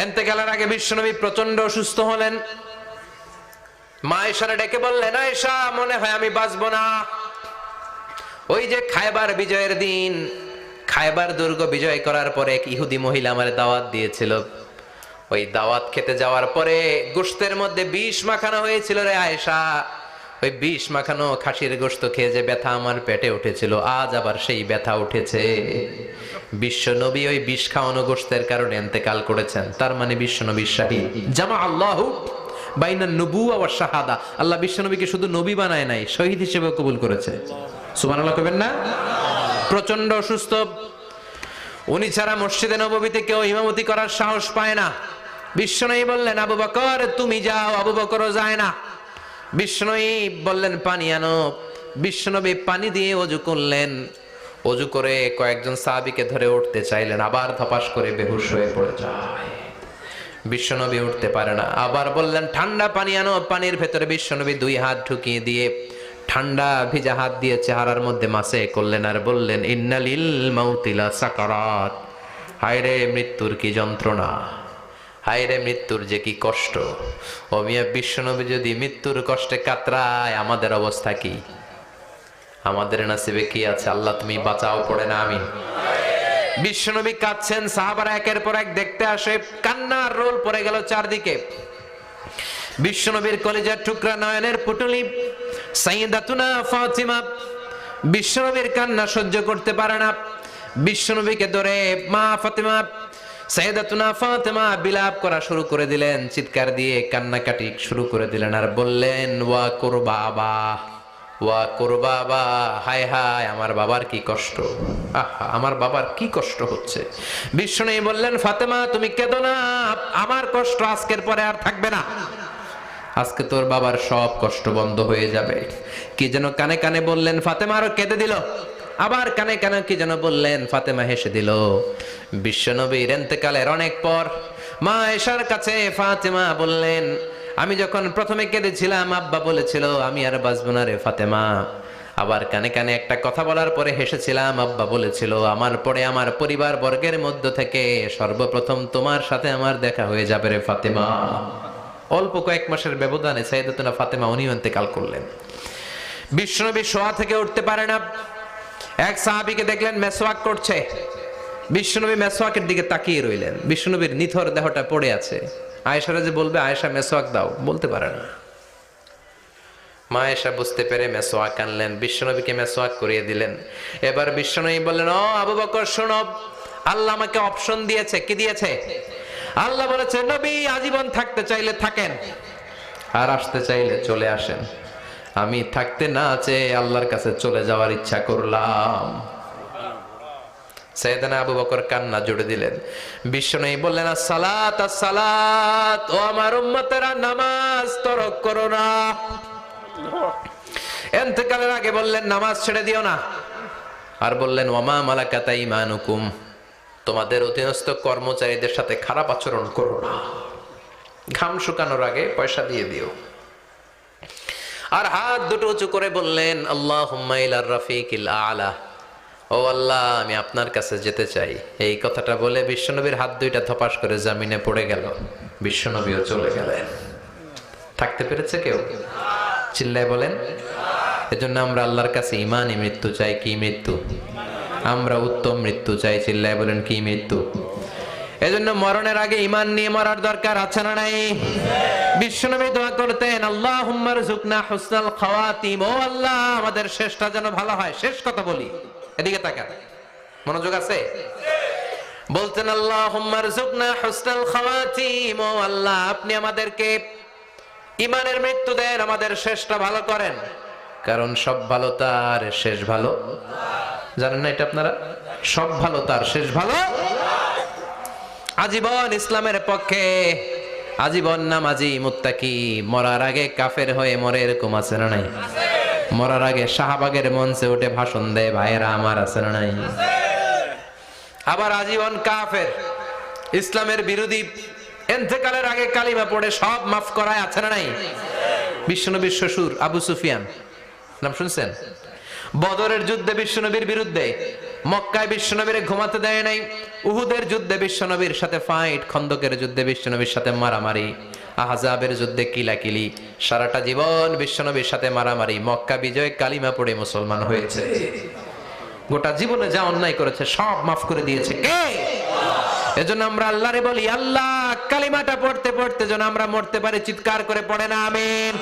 ইন্তেকালের আগে বিশ্বনবী প্রচন্ড অসুস্থ হলেন। মা আয়েশারে ডেকে বললেন, আয়েশা, মনে হয় আমি বাঁচবো না। ওই যে খায়বার বিজয়ের দিন, খায়বার দুর্গ বিজয় করার পরে এক ইহুদি মহিলা আমার দাওয়াত দিয়েছিল। ওই দাওয়াত খেতে যাওয়ার পরে গোশতের মধ্যে বিষ মাখানো হয়েছিল রে আয়েশা। ওই বিষ মাখানো খাসির গোশত খেয়ে যে ব্যথা আমার পেটে উঠেছিল, আজ আবার সেই ব্যথা উঠেছে। বিশ্বনবী ওই বিষ খাওয়ানো গোশতের কারণে ইন্তেকাল করেছেন। তার মানে বিশ্বনবী শাহীদ। জামা আল্লাহু বাইনা নবুওয়া ওয়া শাহাদা। আল্লাহ বিশ্বনবীকে শুধু নবী বানায় নাই, শহীদ হিসেবে কবুল করেছে। সুবহানাল্লাহ কইবেন না? প্রচন্ড অসুস্থ, উনি ছাড়া মসজিদে নববীতে কেউ ইমামতি করার সাহস পায় না। বিশ্বনবী বললেন, আবু বকর তুমি যাও। আবু বকরও যায় না। বিশ্বনবী বললেন, পানি আনো। বিশ্বনবী পানি দিয়ে ওযু করলেন। ওযু করে কয়েকজন সাহাবীকে ধরে উঠতে চাইলেন, আবার ধপাস করে বেহুশ হয়ে পড়ে যায়। বিশ্বনবী উঠতে পারে না। আবার বললেন, ঠান্ডা পানি আনো। পানির ভেতরে বিশ্বনবী দুই হাত ঢুকিয়ে দিয়ে ঠান্ডা ভিজা হাত দিয়ে চেহারার মধ্যে মাসে করলেন আর বললেন, ইন্নালিল মাউতিলা সাকারাত। হায়রে মৃত্যুর কি যন্ত্রণা, হায়রে মৃত্যুর যে কি কষ্ট। ও মিয়া, বিশ্বনবী যদি মৃত্যুর কষ্টে কাতরায়, আমাদের অবস্থা কি? আমাদের নসিবে কি আছে? আল্লাহ তুমি বাঁচাও, পড়ে না আমিন। বিশ্বনবী কাঁদছেন, সাহাবারা একের পর এক দেখতে আসে। কান্নার রোল পড়ে গেল চারদিকে। বিশ্বনবীর কলিজার টুকরা নয়নের পুটুলি সাইয়্যিদাতুনা ফাতিমা বিশ্বনবীর কান্না সহ্য করতে পারে না। বিশ্বনবীকে ধরে মা ফাতিমা, সাইয়্যিদাতুনা ফাতিমা বিলাপ করা শুরু করে দিলেন, চিৎকার দিয়ে কান্নাকাটি শুরু করে দিলেন আর বললেন, ওয়া কুরবাবা, ওয়া কুরবাবা, হায় হায় আমার বাবার কি কষ্ট, আহা আমার বাবার কি কষ্ট হচ্ছে। বিশ্বনবী বললেন, ফাতেমা তুমি কেঁদো না, আমার কষ্ট আজকের পরে আর থাকবে না। আজকে তোর বাবার সব কষ্ট বন্ধ হয়ে যাবে। কি যেন কানে কানে বললেন, ফাতেমা আরো কেঁদে দিল। আবার কানে কানে কি যেন বললেন, ফাতেমা হেসে দিল। বিশ্বনবীর ইন্তেকালের অনেক পর মা আয়েশার কাছে ফাতেমা বললেন, আমি যখন প্রথমে কেঁদেছিলাম আব্বা বলেছিল আমি আর বাঁচব না রে ফাতেমা। আবার কানে কানে একটা কথা বলার পরে হেসেছিলাম, আব্বা বলেছিল আমার পরে আমার পরিবার বর্গের মধ্য থেকে সর্বপ্রথম তোমার সাথে আমার দেখা হয়ে যাবে রে ফাতেমা। অল্প কয়েক মাসের ব্যবধানে সাইয়্যিদাতুনা ফাতেমা উনিও ইন্তেকাল করলেন। বিশ্বনবী শোয়া থেকে উঠতে পারে না। এক সাহাবীকে দেখলেন মেসওয়াক করছে। বিশ্বনবী মেসওয়াকের দিকে তাকিয়ে রইলেন। বিশ্বনবীর নিথর দেহটা পড়ে আছে। আয়েশারা যে বলবে, আয়েশা মেসওয়াক দাও, বলতে পারে না। মা আয়েশা বুঝতে পেরে মেসওয়াক আনলেন, বিশ্বনবীকে মেসওয়াক করিয়ে দিলেন। এবার বিশ্বনবী বললেন, ও আবু বকর শোনো, আল্লাহ আমাকে অপশন দিয়েছে। কি দিয়েছে? আল্লাহ বলেছে, নবী আজীবন থাকতে চাইলে থাকেন, আর আসতে চাইলে চলে আসেন। আমি থাকতে না চেয়ে আল্লাহর কাছে চলে যাওয়ার ইচ্ছা করলাম। সাইয়েদনা আবু বকর কান্না জুড়ে দিলেন। বিশ্বনবী বললেন, আসসালাত আসসালাত, ও আমার উম্মতেরা নামাজ তরক করো না। ইন্তেকালের আগে বললেন, নামাজ ছেড়ে দিও না। আর বললেন, ওয়ামা মালাকাত আইমানুকুম, তোমাদের অধীনস্থ কর্মচারীদের সাথে খারাপ আচরণ করো না। ঘাম শুকানোর আগে পয়সা দিয়ে দিও। আর হাত দুটো উঁচু করে বললেন, আল্লাহুম্মা ইলার রাফিকিল আলা, ও আল্লাহ আমি আপনার কাছে যেতে চাই। এই কথাটা বলে বিশ্বনবীর হাত দুইটা ধপাস করে জামিনে পড়ে গেল। বিশ্বনবীও চলে গেলেন। থাকতে পেরেছে কেউ? চিল্লায় বলেন। এজন্য আমরা আল্লাহর কাছে ঈমানি মৃত্যু চাই। কি মৃত্যু? আমরা উত্তম মৃত্যু চাই। চিল্লায় বলেন, কি মৃত্যু? এজন্য মরণের আগে ঈমান নিয়ে মরার দরকার আছে না নাই? বিশ্বনবী দোয়া করতেন, আল্লাহুম্মা রযুকনা হুসনাল খাওয়াতিম, ও আল্লাহ আমাদের শেষটা যেন ভালো হয়। শেষ কথা বলি, এদিকে তাকান, মনোযোগ আছে? বলতেন, আল্লাহুম্মা রযুকনা হুসনাল খাওয়াতিম, ও আল্লাহ আপনি আমাদেরকে ঈমানের মৃত্যু দেন, আমাদের শেষটা ভালো করেন। কারণ সব ভালো তার শেষ ভালো। জানেন না এটা আপনারা? সব ভালো তার শেষ ভালো। আজীবন ইসলামের পক্ষে, আজীবন নামাজি মুত্তাকি, মরার আগে কাফের হয়ে মরে, এরকম আছে না নাই? মরার আগে শাহবাগের মঞ্চে উঠে ভাষণ দেয়, ভাইয়েরা আমার, আছে না নাই? আবার আজীবন কাফের, ইসলামের বিরোধী, ইন্তেকালের আগে কালিমা পড়ে সব মাফ করায়, আছে না নাই? বিশ্বনবীর শ্বশুর আবু সুফিয়ান, নাম শুনছেন? বদরের যুদ্ধে বিশ্বনবীর বিরুদ্ধে মক্কায় বিশ্বনবীরে ঘুমাতে দেয় নাই, উহুদের যুদ্ধে বিশ্বনবীর সাথে ফাইট, খন্দকের যুদ্ধে বিশ্বনবীর সাথে মারামারি, আহজাবের যুদ্ধে কিলাকিলি, সারাটা জীবন বিশ্বনবীর সাথে মারামারি, মক্কা বিজয়ে কালিমা পড়ে মুসলমান হয়েছে। গোটা জীবনে যা অন্যায় করেছে সব মাফ করে দিয়েছে কে? এজন্য আমরা আল্লাহরে বলি, আল্লাহ কালিমাটা পড়তে পড়তে যেন আমরা মরতে পারি, চিৎকার করে পড়ে না আমিন।